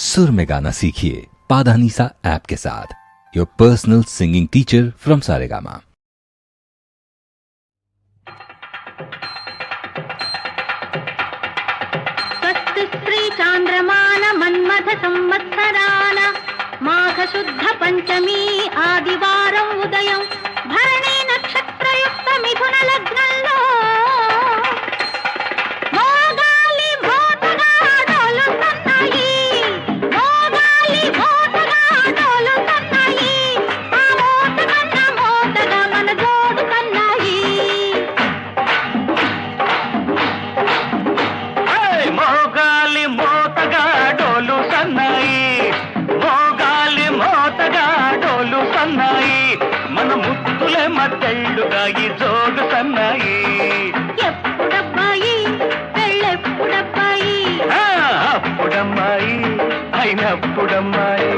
सुर में गाना सीखिए पाधानीसा ऐप के साथ, your personal singing teacher from Saregama. स्वस्ति चांद्रमान मन्मथ संवत्सरान माघ शुद्ध पंचमी आदिवारं उदयं भरणी नक्षत्रयुक्त मिथुन लग्नंलो మోగాలి మోతగా డోలుతున్నాయి ఆ మోతగా మన జోడు కన్నాయి మోగాలి మోతగా డోలు సన్నాయి మన ముత్తులే మద్దళ్ళుగా ఈ జోడు సన్నాయి ఎప్పుడబ్బాయి పెళ్ళెప్పుడబ్బాయి అప్పుడమ్మాయి అయినప్పుడమ్మాయి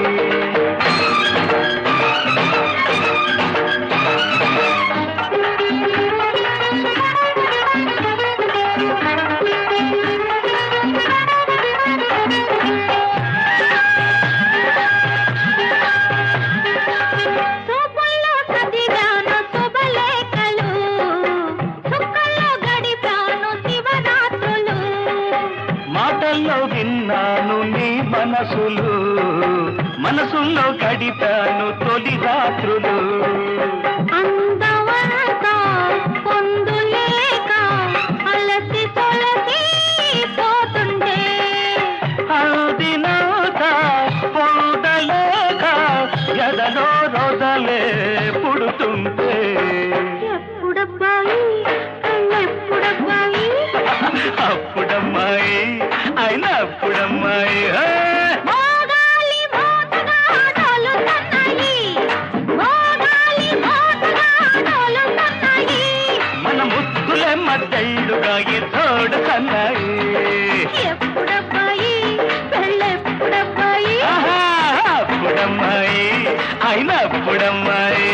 మాటల్లో విన్నాను నీ మనసుల్లో గడిపాను తొలి రాత్రులు అందమంతా పొందులేక అలసి తొలసి పోతుండే అదినాక పొందలేక ఎదలో రోజలే పుడుతుంటే ఎప్పుడబ్బాయి ఎప్పుడబ్బాయి అప్పుడమ్మాయి అయినప్పుడమ్మాయి మోగాలి మోతగా డోలుతున్నాయి మన ముద్దులే మద్దళ్ళుగా ఈ తోడు కన్నాయి ఎప్పుడబ్బాయి పెళ్ళెప్పుడబ్బాయి అప్పుడమ్మాయి అయినప్పుడమ్మాయి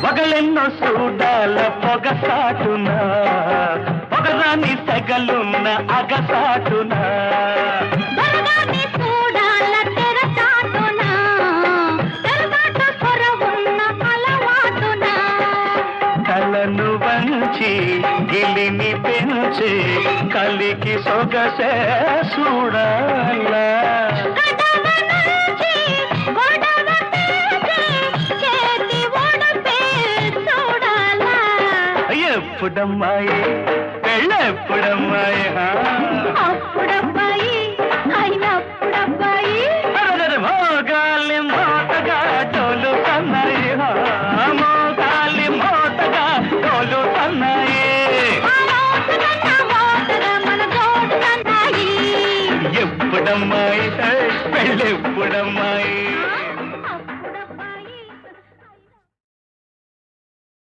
పగలెన్నో సూడాల పొగసాటునా పొగరాని సెగలున్న అగసాటునా బలగాన్ని చూడాల తెరచాటునా తెరచాటు కొరవున్న అలవాటునా కలను వంచి గిలిని పెంచి కలికి సొగసే చూడాలా ఎప్పుడమ్మాయి పెళ్ళెప్పుడమ్మాయి అప్పుడబ్బాయి అయినప్పుడబ్బాయి మోగాలి మోతగా డోలు సన్నాయి మోగాలి మోతగా డోలు సన్నాయి మన జోడు కన్నాయి ఎప్పుడమ్మాయి పెళ్ళెప్పుడమ్మాయి